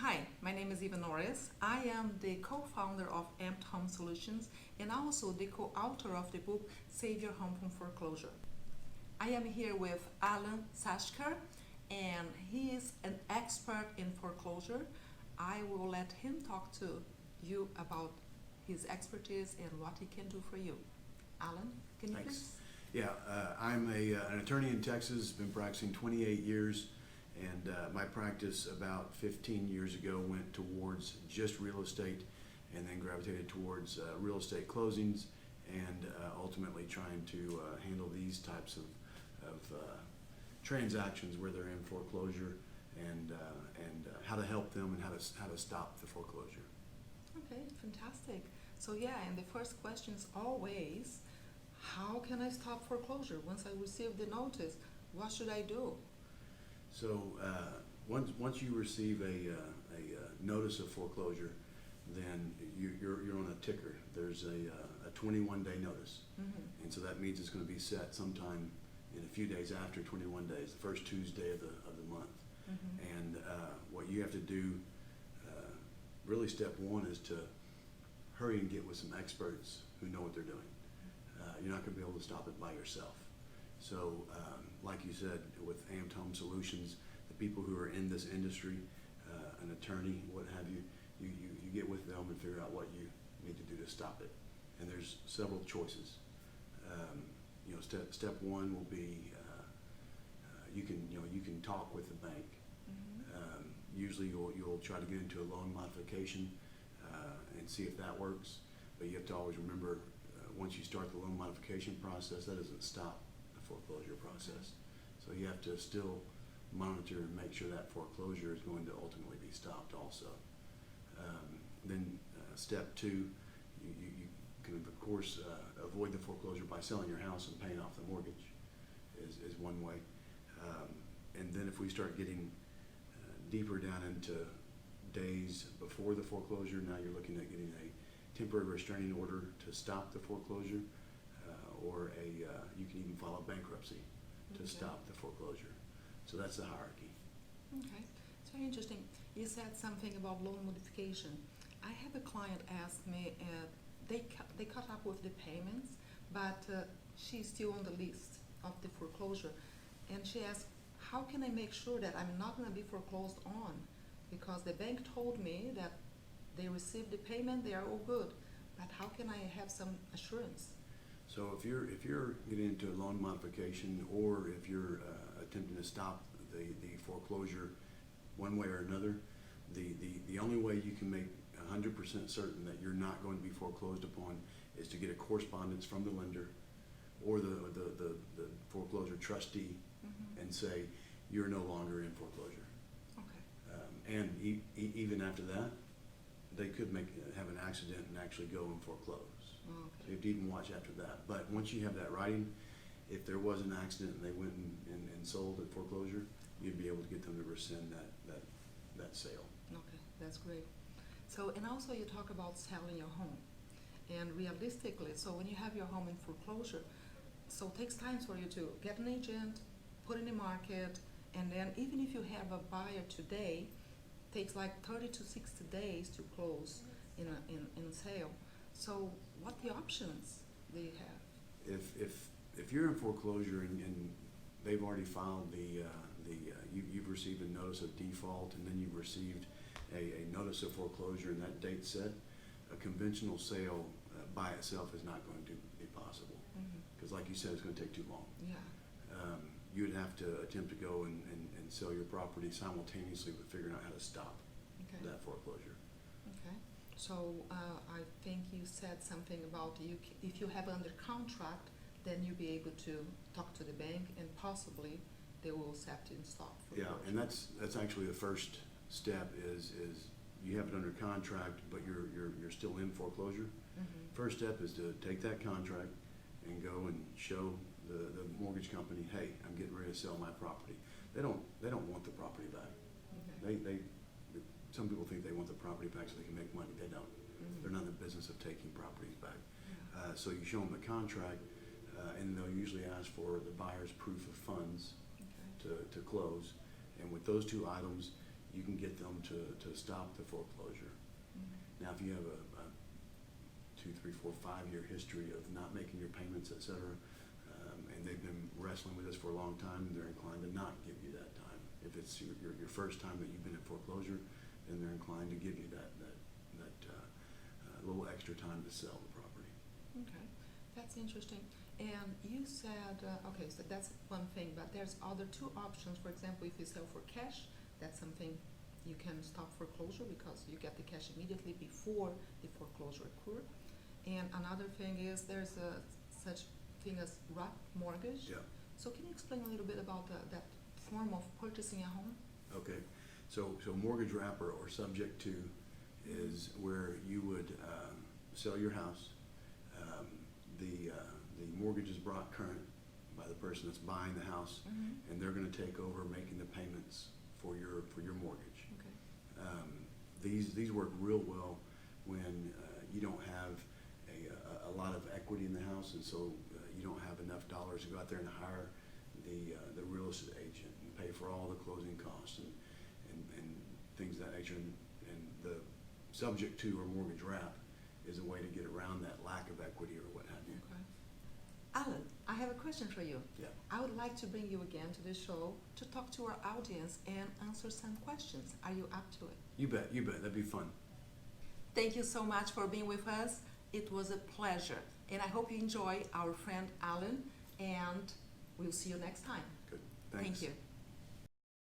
Hi, my name is Eva Norris. I am the co-founder of Amped Home Solutions and also the co-author of the book Save Your Home from Foreclosure. I am here with Alan Sastre and he is an expert in foreclosure. I will let him talk to you about his expertise and what he can do for you. Alan, can you Thanks. please? Yeah, I'm an attorney in Texas, been practicing 28 years, and my practice about 15 years ago went towards just real estate and then gravitated towards real estate closings and ultimately trying to handle these types of transactions where they're in foreclosure and how to help them and how to stop the foreclosure. Okay, fantastic. So yeah, and the first question is always, how can I stop foreclosure? Once I receive the notice, what should I do? So once you receive a notice of foreclosure, then you're on a ticker. There's a 21-day notice, and so that means it's going to be set sometime in a few days after 21 days, the first Tuesday of the month. And what you have to do, really step one, is to hurry and get with some experts who know what they're doing. You're not going to be able to stop it by yourself. So, like you said, with Amped Home Solutions, the people who are in this industry, an attorney, what have you, you get with them and figure out what you need to do to stop it. And there's several choices. Step one will be you can talk with the bank. Usually you'll try to get into a loan modification and see if that works. But you have to always remember, once you start the loan modification process, that doesn't stop the foreclosure process. So you have to still monitor and make sure that foreclosure is going to ultimately be stopped also. Then step two, you can of course avoid the foreclosure by selling your house and paying off the mortgage is one way. And then if we start getting deeper down into days before the foreclosure, now you're looking at getting a temporary restraining order to stop the foreclosure, or you can even file a bankruptcy to stop the foreclosure. So that's the hierarchy. Okay, it's very interesting. You said something about loan modification. I had a client ask me, they caught up with the payments, but she's still on the list of the foreclosure. And she asked, how can I make sure that I'm not going to be foreclosed on? Because the bank told me that they received the payment, they are all good. But how can I have some assurance? So if you're getting into a loan modification, or if you're attempting to stop the foreclosure one way or another, the only way you can make 100% certain that you're not going to be foreclosed upon is to get a correspondence from the lender or the foreclosure trustee and say you're no longer in foreclosure. Okay. And even after that, they could have an accident and actually go and foreclose. Oh, okay. So you have to even watch after that. But once you have that writing, if there was an accident and they went and sold at foreclosure, you'd be able to get them to rescind that sale. Okay, that's great. So, and also you talk about selling your home. And realistically, so when you have your home in foreclosure, so it takes time for you to get an agent, put in the market, and then even if you have a buyer today, takes like 30 to 60 days to close in sale. So what the options do you have? If you're in foreclosure and they've already filed you've received a notice of default, and then you've received a notice of foreclosure and that date set, a conventional sale by itself is not going to be possible, because like you said, it's going to take too long. Yeah. You would have to attempt to go and sell your property simultaneously with figuring out how to stop that foreclosure. Okay. So I think you said something about if you have under contract, then you'll be able to talk to the bank and possibly they will accept you and stop foreclosure. Yeah, and that's actually the first step is you have it under contract, but you're still in foreclosure. First step is to take that contract and go and show the mortgage company, hey, I'm getting ready to sell my property. They don't want the property back. Okay. Some people think they want the property back so they can make money. They don't. They're not in the business of taking properties back. So you show them the contract, and they'll usually ask for the buyer's proof of funds to close. And with those two items, you can get them to stop the foreclosure. Now, if you have a 2, 3, 4, 5-year history of not making your payments, et cetera, and they've been wrestling with this for a long time, they're inclined to not give you that time. If it's your first time that you've been in foreclosure, then they're inclined to give you that little extra time to sell the property. Okay, that's interesting. And you said, okay, so that's one thing, but there's other two options. For example, if you sell for cash, that's something you can stop foreclosure because you get the cash immediately before the foreclosure occurred. And another thing is there's such thing as wrap mortgage. Yeah. So can you explain a little bit about that form of purchasing a home? Okay, so mortgage wrapper or subject to is where you would sell your house. The mortgage is brought current by the person that's buying the house, and they're going to take over making the payments for your mortgage. Okay. These work real well when you don't have a lot of equity in the house, and so you don't have enough dollars to go out there and hire the real estate agent and pay for all the closing costs and things of that nature. And the subject to or mortgage wrap is a way to get around that lack of equity or what have you. Okay. Alan, I have a question for you. Yeah. I would like to bring you again to the show to talk to our audience and answer some questions. Are you up to it? You bet. That'd be fun. Thank you so much for being with us. It was a pleasure. And I hope you enjoy our friend Alan, and we'll see you next time. Good. Thanks. Thank you.